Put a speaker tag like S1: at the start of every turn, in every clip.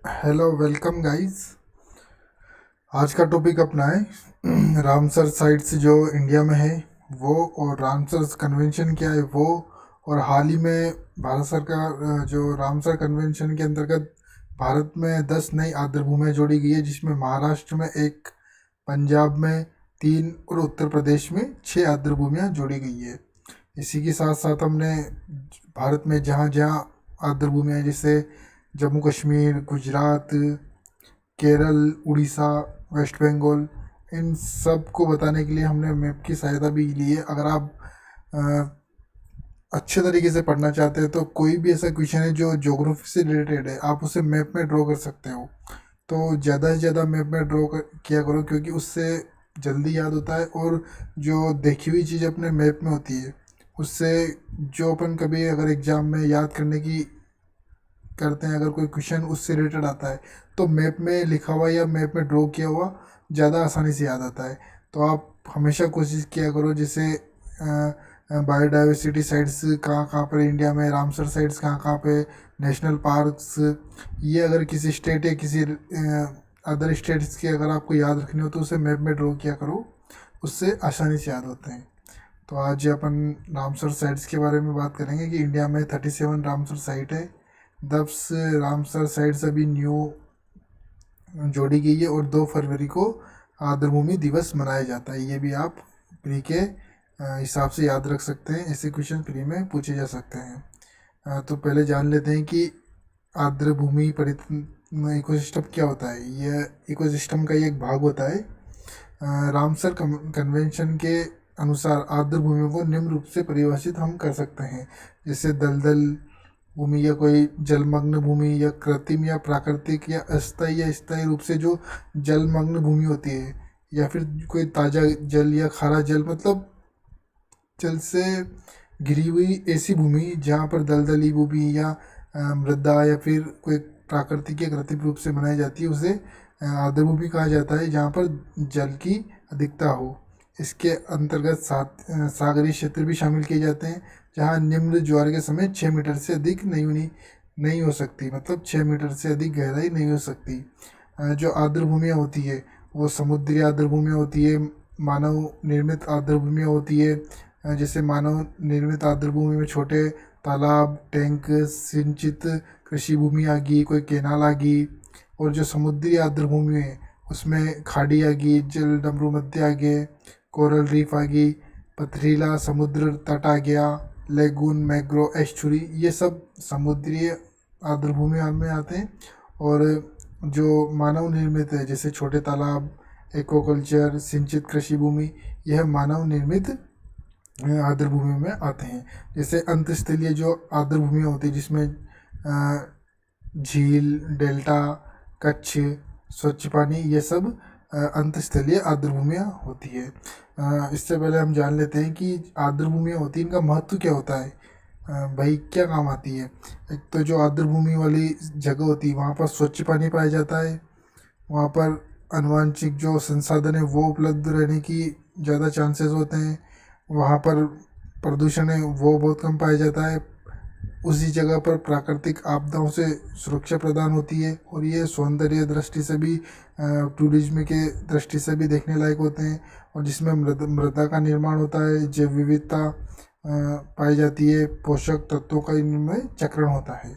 S1: Hello welcome guys. आज का topic अपना है रामसर साइट्स जो इंडिया में है वो, और रामसर कन्वेंशन क्या है वो, और हाल ही में भारत सरकार जो रामसर कन्वेंशन के अंतर्गत भारत में 10 नई आर्द्रभूमियाँ जोड़ी गई है, जिसमें महाराष्ट्र में एक, पंजाब में 3 और उत्तर प्रदेश में 6 आर्द्रभूमियाँ जोड़ी गई है। इसी के साथ साथ हमने भारत में जहाँ जहाँ आर्द्रभूमियाँ हैं, जैसे जम्मू कश्मीर, गुजरात, केरल, उड़ीसा, वेस्ट बंगाल, इन सब को बताने के लिए हमने मैप की सहायता भी ली है। अगर आप अच्छे तरीके से पढ़ना चाहते हैं तो कोई भी ऐसा क्वेश्चन है जो ज्योग्राफी से रिलेटेड है, आप उसे मैप में ड्रॉ कर सकते हो। तो ज़्यादा से ज़्यादा मैप में ड्रॉ किया करो, क्योंकि उससे जल्दी याद होता है। और जो देखी हुई चीज़ अपने मैप में होती है, उससे जो अपन कभी अगर एग्ज़ाम में याद करने की करते हैं, अगर कोई क्वेश्चन उससे रिलेटेड आता है तो मैप में लिखा हुआ या मैप में ड्रॉ किया हुआ ज़्यादा आसानी से याद आता है। तो आप हमेशा कोशिश किया करो, जैसे बायोडाइवर्सिटी साइट्स कहाँ कहाँ पर इंडिया में, रामसर साइट्स कहाँ कहाँ पे, नेशनल पार्क्स, ये अगर किसी स्टेट या किसी अदर स्टेट्स की अगर आपको याद रखनी हो तो उसे मैप में ड्रॉ किया करो, उससे आसानी से याद होते हैं। तो आज अपन रामसर साइट्स के बारे में बात करेंगे कि इंडिया में 37 रामसर साइट है। 10 रामसर साइट्स अभी न्यू जोड़ी गई है, और 2 फरवरी को आर्द्रभूमि दिवस मनाया जाता है। ये भी आप प्री के हिसाब से याद रख सकते हैं, ऐसे क्वेश्चन प्री में पूछे जा सकते हैं। तो पहले जान लेते हैं कि आर्द्रभूमि इकोसिस्टम क्या होता है। यह इकोसिस्टम का ही एक भाग होता है। रामसर कन्वेंशन के अनुसार आर्द्रभूमियों को निम्न रूप से परिभाषित हम कर सकते हैं, जैसे दलदल भूमि, या कोई जलमग्न भूमि, या कृत्रिम या प्राकृतिक, या अस्थायी या स्थायी रूप से जो जलमग्न भूमि होती है, या फिर कोई ताज़ा जल या खारा जल, मतलब जल से घिरी हुई ऐसी भूमि जहाँ पर दलदली भूमि या मृदा या फिर कोई प्राकृतिक या कृत्रिम रूप से बनाई जाती है, उसे आर्द्रभूमि कहा जाता है, जहाँ पर जल की अधिकता हो। इसके अंतर्गत सागरीय क्षेत्र भी शामिल किए जाते हैं, जहाँ निम्न ज्वार के समय 6 मीटर से अधिक नहीं हो सकती, मतलब 6 मीटर से अधिक गहराई नहीं हो सकती। जो आर्द्रभूमियाँ होती है वो समुद्री आर्द्रभूमियाँ होती है, मानव निर्मित आर्द्रभूमियाँ होती है। जैसे मानव निर्मित आर्द्रभूमि में छोटे तालाब, टैंक, सिंचित कृषि भूमि आ गई, कोई केनाल आ गई। और जो समुद्री आर्द्रभूमि है उसमें खाड़ी आ गई, जल डमरू मध्य आ गए, कोरल रीफ आ गई, पथरीला समुद्र तट आ गया, लेगून, मैग्रो, एस्चुरी, ये सब समुद्री आर्द्रभूमि में आते हैं। और जो मानव निर्मित है, जैसे छोटे तालाब, एक्वाकल्चर, सिंचित कृषि भूमि, यह मानव निर्मित आर्द्रभूमि में आते हैं। जैसे अंतस्थलीय जो आर्द्रभूमियाँ होती है, जिसमें झील, डेल्टा, कच्छ, स्वच्छ पानी, ये सब अंतस्थलीय आर्द्रभूमियाँ होती है। इससे पहले हम जान लेते हैं कि आर्द्रभूमियाँ होती हैं, इनका महत्व क्या होता है, भाई क्या काम आती है। एक तो जो आर्द्रभूमि वाली जगह होती है वहाँ पर स्वच्छ पानी पाया जाता है, वहाँ पर आनुवांशिक जो संसाधन है वो उपलब्ध रहने की ज़्यादा चांसेस होते हैं, वहाँ पर प्रदूषण है वो बहुत कम पाया जाता है, उसी जगह पर प्राकृतिक आपदाओं से सुरक्षा प्रदान होती है, और ये सौंदर्य दृष्टि से भी, टूरिज्म के दृष्टि से भी देखने लायक होते हैं। और जिसमें मृदा का निर्माण होता है, जैव विविधता पाई जाती है, पोषक तत्वों का इनमें चक्रण होता है।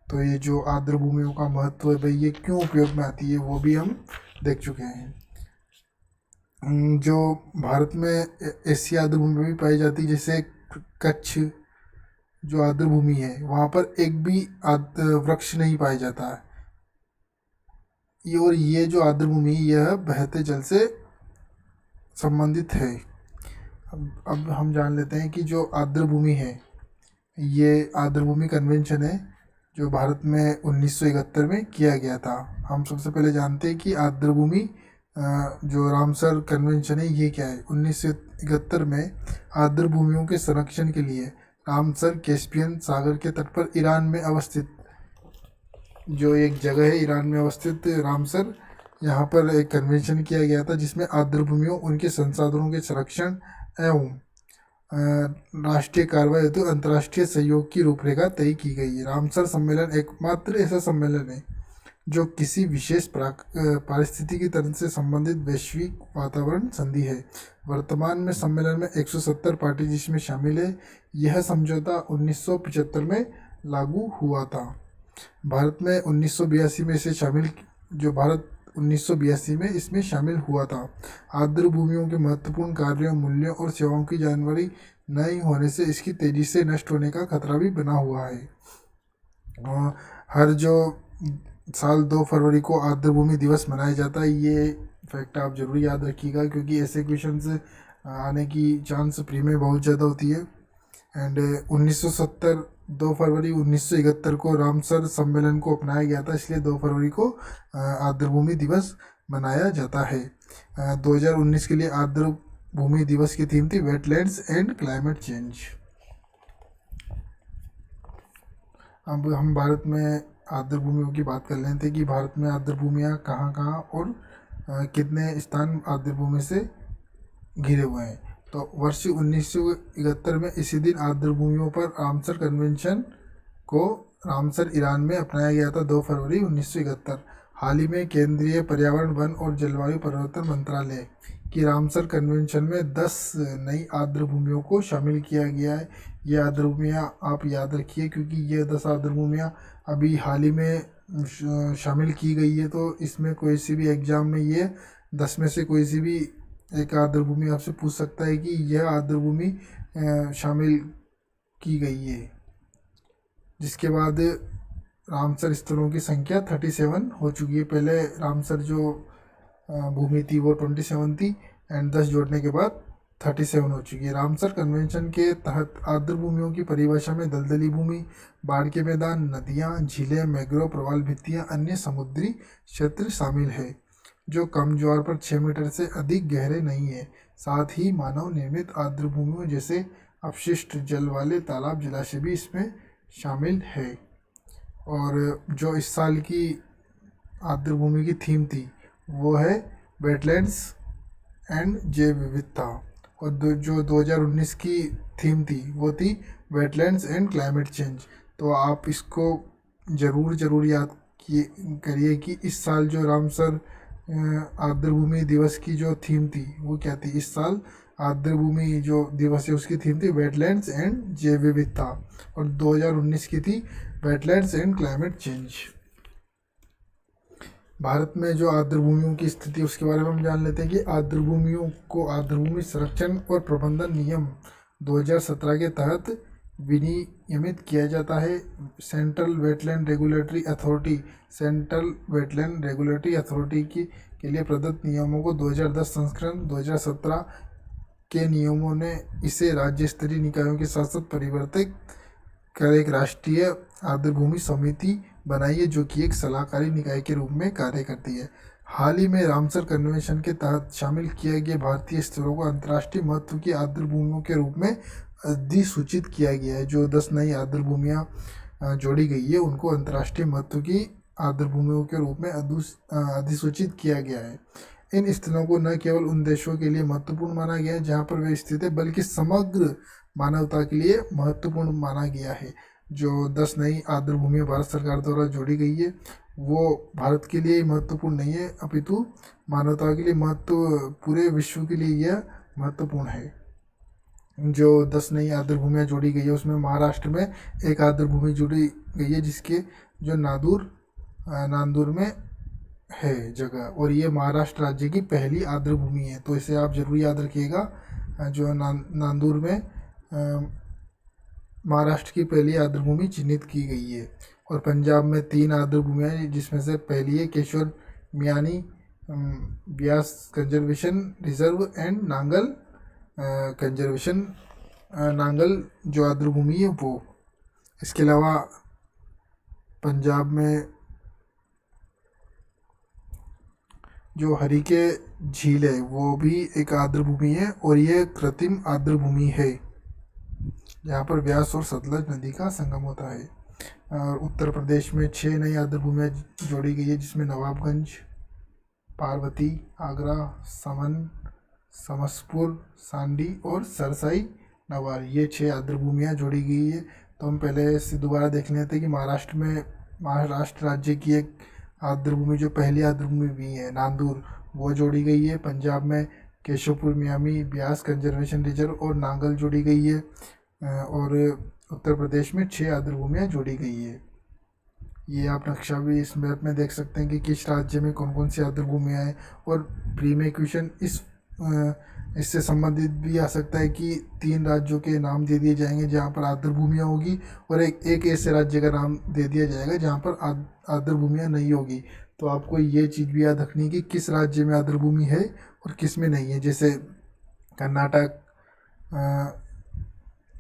S1: तो ये जो आर्द्र भूमियों का महत्व है भाई, ये क्यों उपयोग में आती है, वो भी हम देख चुके हैं। जो भारत में ऐसी आर्द्र भूमि भी पाई जाती है, जैसे कच्छ जो आर्द्र भूमि है वहाँ पर एक भी वृक्ष नहीं पाया जाता है। और ये जो आर्द्र भूमि यह बहते जल से संबंधित है। अब हम जान लेते हैं कि जो आर्द्र भूमि है, ये आर्द्र भूमि कन्वेंशन है जो भारत में 1971 में किया गया था। हम सबसे पहले जानते हैं कि आर्द्र भूमि जो रामसर कन्वेंशन है ये क्या है। 1971 में आर्द्र भूमियों के संरक्षण के लिए रामसर कैस्पियन सागर के तट पर ईरान में अवस्थित जो एक जगह है, ईरान में अवस्थित रामसर, यहाँ पर एक कन्वेंशन किया गया था, जिसमें आर्द्र भूमियों, उनके संसाधनों के संरक्षण एवं राष्ट्रीय कार्रवाई हेतु अंतर्राष्ट्रीय सहयोग की रूपरेखा तय की गई है। रामसर सम्मेलन एकमात्र ऐसा सम्मेलन है जो किसी विशेष पारिस्थितिकी तंत्र से संबंधित वैश्विक वातावरण संधि है। वर्तमान में सम्मेलन में 170 पार्टी जिसमें शामिल है। यह समझौता 1975 में लागू हुआ था। भारत में 1982 में इसे शामिल जो भारत 1982 में इसमें शामिल हुआ था। आर्द्र भूमियों के महत्वपूर्ण कार्यों, मूल्यों और सेवाओं की जानकारी नहीं होने से इसकी तेजी से नष्ट होने का खतरा भी बना हुआ है। हर जो साल 2 फरवरी को आर्द्र भूमि दिवस मनाया जाता है, ये फैक्ट आप जरूर याद रखिएगा, क्योंकि ऐसे क्वेश्चंस आने की चांस प्री में बहुत ज़्यादा होती है। एंड 1970 2 फरवरी 1971 को रामसर सम्मेलन को अपनाया गया था, इसलिए 2 फरवरी को आर्द्र भूमि दिवस मनाया जाता है। 2019 के लिए आर्द्र भूमि दिवस की थीम थी वेटलैंड्स एंड क्लाइमेट चेंज। अब हम भारत में आर्द्र भूमियों की बात कर लेते हैं कि भारत में आर्द्र भूमियाँ कहाँ कहाँ और कितने स्थान आर्द्र भूमि से घिरे हुए हैं। तो वर्ष 1971 में इसी दिन आर्द्र भूमियों पर रामसर कन्वेंशन को रामसर ईरान में अपनाया गया था, 2 फरवरी 1971। हाल ही में केंद्रीय पर्यावरण, वन और जलवायु परिवर्तन मंत्रालय की रामसर कन्वेंशन में 10 नई आर्द्र भूमियों को शामिल किया गया है। ये आर्द्र भूमियाँ आप याद रखिए, क्योंकि ये 10 आर्द्र भूमियाँ अभी हाल ही में शामिल की गई है। तो इसमें कोई सी भी एग्जाम में ये 10 में से कोई सी भी एक आर्द्र भूमि आपसे पूछ सकता है कि यह आर्द्र भूमि शामिल की गई है। जिसके बाद रामसर स्थलों की संख्या 37 हो चुकी है। पहले रामसर जो भूमि थी वो 27 थी, एंड 10 जोड़ने के बाद 37 हो चुकी है। रामसर कन्वेंशन के तहत आर्द्र भूमियों की परिभाषा में दलदली भूमि, बाढ़ के मैदान, नदियाँ, झीलें, मैंग्रोव, प्रवाल भित्तियाँ, अन्य समुद्री क्षेत्र शामिल है जो कम ज्वार पर 6 मीटर से अधिक गहरे नहीं है। साथ ही मानव निर्मित आर्द्र भूमियों जैसे अपशिष्ट जल वाले तालाब, जलाशय भी इसमें शामिल है। और जो इस साल की आर्द्र भूमि की थीम थी वो है वेटलैंड्स एंड जैव विविधता, और जो 2019 की थीम थी वो थी वेटलैंड्स एंड क्लाइमेट चेंज। तो आप इसको ज़रूर याद करिए कि इस साल जो रामसर आर्द्र भूमि दिवस की जो थीम थी वो क्या थी। इस साल आर्द्र भूमि जो दिवस है उसकी थीम थी वेटलैंड्स एंड जैव विविधता, और 2019 की थी wetlands and climate change. Bharat में जो आर्द्र भूमियों की स्थिति उसके बारे में हम जान लेते हैं कि आर्द्र भूमियों को आर्द्र भूमि संरक्षण और प्रबंधन नियम 2017 के तहत विनियमित किया जाता है। सेंट्रल वेटलैंड रेगुलेटरी अथॉरिटी के लिए प्रदत्त नियमों को 2010 संस्करण 2017 के नियमों ने इसे राज्य स्तरीय निकायों के साथ साथ परिवर्तित कर एक राष्ट्रीय आर्द्र भूमि समिति बनाई है, जो कि एक सलाहकारी निकाय के रूप में कार्य करती है। हाल ही में रामसर कन्वेंशन के तहत शामिल किए गए भारतीय स्थलों को अंतर्राष्ट्रीय महत्व की आर्द्र भूमियों के रूप में अधिसूचित किया गया है। जो 10 नई आर्द्र भूमियाँ जोड़ी गई है उनको अंतर्राष्ट्रीय महत्व की आर्द्र भूमियों के रूप में अधिसूचित किया गया है। इन स्थलों को न केवल उन देशों के लिए महत्वपूर्ण माना गया है जहाँ पर वे स्थित है, बल्कि समग्र मानवता के लिए महत्वपूर्ण माना गया है। जो 10 नई आर्द्र भूमियाँ भारत सरकार द्वारा जोड़ी गई है वो भारत के लिए महत्वपूर्ण नहीं है, अपितु मानवता के लिए पूरे विश्व के लिए यह महत्वपूर्ण है। जो 10 नई आर्द्र भूमियाँ जोड़ी गई है उसमें महाराष्ट्र में एक आर्द्र भूमि जोड़ी गई है जिसके जो नांदूर में है जगह, और ये महाराष्ट्र राज्य की पहली आर्द्र भूमि है। तो इसे आप जरूर याद रखिएगा। जो नांदूर में महाराष्ट्र की पहली आर्द्र भूमि चिन्हित की गई है। और पंजाब में 3 आर्द्र भूमियाँ हैं जिसमें से पहली है केशवर Miani Beas conservation reserve and Nangal conservation Nangal जो आर्द्र भूमि है वो। इसके अलावा पंजाब में जो हरिके झील है वो भी एक आर्द्र भूमि है, और ये कृत्रिम आर्द्र भूमि है जहाँ पर व्यास और सतलज नदी का संगम होता है। और उत्तर प्रदेश में 6 नई आर्द्र भूमियाँ जोड़ी गई है जिसमें नवाबगंज, पार्वती, आगरा, समन, समसपुर, सांडी और सरसाई नवार, ये 6 आर्द्र भूमियाँ जोड़ी गई है। तो हम पहले से दोबारा देख लेते हैं कि महाराष्ट्र राज्य की एक आर्द्रभूमि, जो पहली आर्द्रभूमि भी है नांदूर, वो जोड़ी गई है। पंजाब में Keshavpur, Miami, Beas conservation reserve और नांगल जोड़ी गई है। और उत्तर प्रदेश में 6 आर्द्रभूमियाँ जोड़ी गई है। ये आप नक्शा भी इस मैप में देख सकते हैं कि किस राज्य में कौन कौन सी आर्द्रभूमियाँ हैं। और प्री में क्वेश्चन इससे संबंधित भी आ सकता है कि 3 राज्यों के नाम दे दिए जाएंगे जहाँ पर आर्द्रभूमियाँ होगी, और एक ऐसे राज्य का नाम दे दिया जाएगा जहाँ पर आर्द्रभूमियाँ नहीं होगी। तो आपको ये चीज़ भी याद रखनी है कि किस राज्य में आर्द्रभूमि है और किस में नहीं है। जैसे कर्नाटक,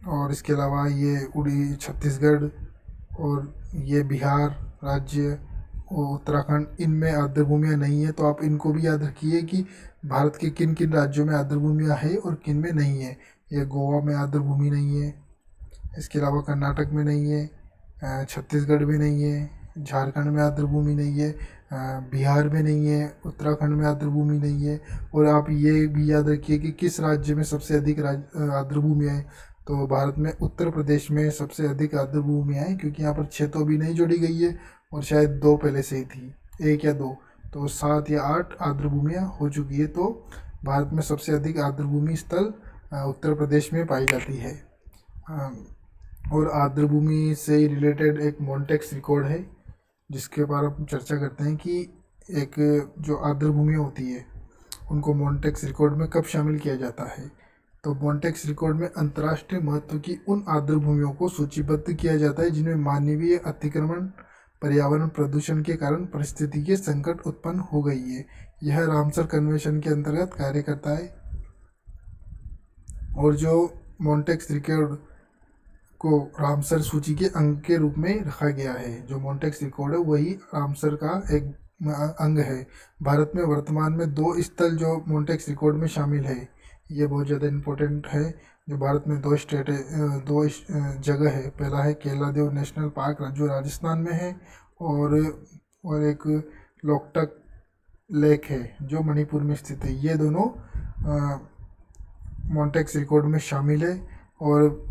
S1: और इसके अलावा ये उड़ी छत्तीसगढ़, और ये बिहार राज्य और उत्तराखंड, इनमें आर्द्रभूमियाँ नहीं है। तो आप इनको भी याद रखिए कि भारत के किन किन राज्यों में आर्द्रभूमियाँ है और किन में नहीं है। ये गोवा में आर्द्रभूमि नहीं है, इसके अलावा कर्नाटक में नहीं है, छत्तीसगढ़ में नहीं है, झारखंड में आर्द्रभूमि नहीं है, बिहार में नहीं है, उत्तराखंड में आर्द्रभूमि नहीं है। और आप ये भी याद रखिए कि किस राज्य में सबसे अधिक आर्द्रभूमियाँ हैं। तो भारत में उत्तर प्रदेश में सबसे अधिक आर्द्रभूमियाँ हैं, क्योंकि यहाँ पर 6 तो अभी नहीं जोड़ी गई है और शायद 2 पहले से ही थी, 1 या 2, तो 7 या 8 आर्द्रभूमियाँ हो चुकी है। तो भारत में सबसे अधिक आर्द्रभूमि स्थल उत्तर प्रदेश में पाई जाती है। और आर्द्रभूमि से ही रिलेटेड एक मॉन्टेक्स रिकॉर्ड है जिसके बारे में हम चर्चा करते हैं कि एक जो आर्द्रभूमियाँ होती है उनको मॉन्टेक्स रिकॉर्ड में कब शामिल किया जाता है। तो मॉन्टेक्स रिकॉर्ड में अंतर्राष्ट्रीय महत्व की उन आर्द्रभूमियों को सूचीबद्ध किया जाता है जिनमें मानवीय अतिक्रमण, पर्यावरण प्रदूषण के कारण पारिस्थितिकीय संकट उत्पन्न हो गई है। यह रामसर कन्वेंशन के अंतर्गत कार्य करता है। और जो मॉन्टेक्स रिकॉर्ड को रामसर सूची के अंग के रूप में रखा गया है, जो मॉन्टेक्स रिकॉर्ड है वही रामसर का एक अंग है। भारत में वर्तमान में 2 स्थल जो मॉन्टेक्स रिकॉर्ड में शामिल है, ये बहुत ज़्यादा इम्पोर्टेंट है। जो भारत में 2 स्टेट है, 2 जगह है। पहला है केलादेव नेशनल पार्क जो राजस्थान में है, और एक लोकटक लेक है जो मणिपुर में स्थित है। ये दोनों मॉन्टेक्स रिकॉर्ड में शामिल है। और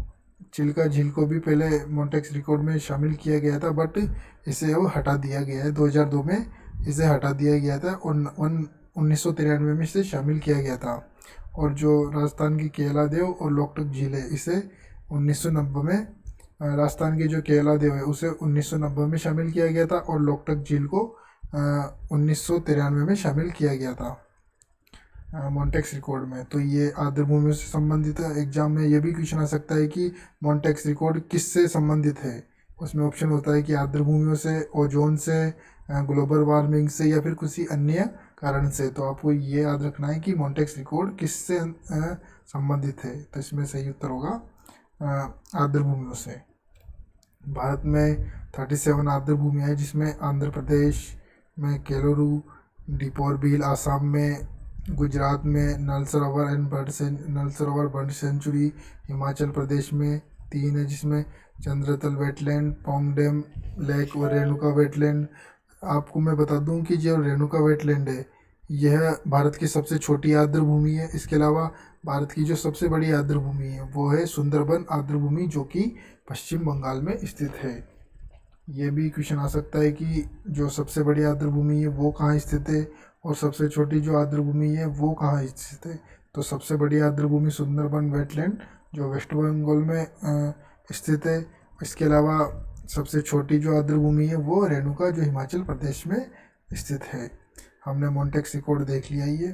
S1: चिल्का झील को भी पहले मॉन्टेक्स रिकॉर्ड में शामिल किया गया था, बट इसे अब हटा दिया गया है। 2002 में इसे हटा दिया गया था और 1993 में इसे शामिल किया गया था। और जो राजस्थान की केलादेव और लोकटक झील है, इसे 1990 में राजस्थान की जो केलादेव है उसे 1990 में शामिल किया गया था, और लोकटक झील को 1993 में शामिल किया गया था मॉन्टेक्स रिकॉर्ड में। तो ये आर्द्रभूमियों से संबंधित है। एग्जाम में ये भी क्वेश्चन आ सकता है कि मॉन्टेक्स रिकॉर्ड किससे संबंधित है। उसमें ऑप्शन होता है कि आर्द्रभूमियों से, ओजोन से, ग्लोबल वार्मिंग से, या फिर किसी अन्य कारण से। तो आपको ये याद रखना है कि मॉन्टेक्स रिकॉर्ड किससे संबंधित है। तो इसमें सही उत्तर होगा आर्द्रभूमियों से। भारत में 37 आर्द्रभूमियाँ हैं, जिसमें आंध्र प्रदेश में केलोरू, दीपोर बिल असम में, गुजरात में नल सरोवर बर्ड सेंचुरी, हिमाचल प्रदेश में 3 है जिसमें चंद्रतल वेटलैंड, पोंग डैम लेक और रेणुका वेटलैंड। आपको मैं बता दूं कि जो रेणुका वेटलैंड है यह भारत की सबसे छोटी आर्द्रभूमि है। इसके अलावा भारत की जो सबसे बड़ी आर्द्रभूमि है वो है सुंदरबन आर्द्रभूमि, जो कि पश्चिम बंगाल में स्थित है। ये भी क्वेश्चन आ सकता है कि जो सबसे बड़ी आर्द्रभूमि है वो कहाँ स्थित है, और सबसे छोटी जो आर्द्रभूमि है वो कहाँ स्थित है। तो सबसे बड़ी आर्द्रभूमि सुंदरबन वेटलैंड जो वेस्ट बंगाल में स्थित है। इसके अलावा सबसे छोटी जो आर्द्रभूमि है वो रेणुका, जो हिमाचल प्रदेश में स्थित है। हमने मॉन्टेक्स रिकॉर्ड देख लिया ये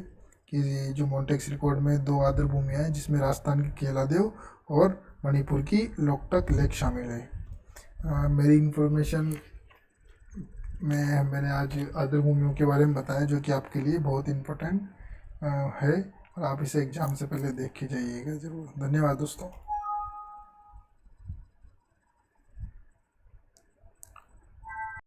S1: कि जो मॉन्टेक्स रिकॉर्ड में 2 आर्द्रभूमियाँ हैं, जिसमें राजस्थान की केलादेव और मणिपुर की लोकटक लेक शामिल है। मेरी इन्फॉर्मेशन में मैंने आज आर्द्रभूमियों के बारे में बताया, जो कि आपके लिए बहुत इम्पोर्टेंट है, और आप इसे एग्ज़ाम से पहले देख के जाइएगा ज़रूर। धन्यवाद दोस्तों।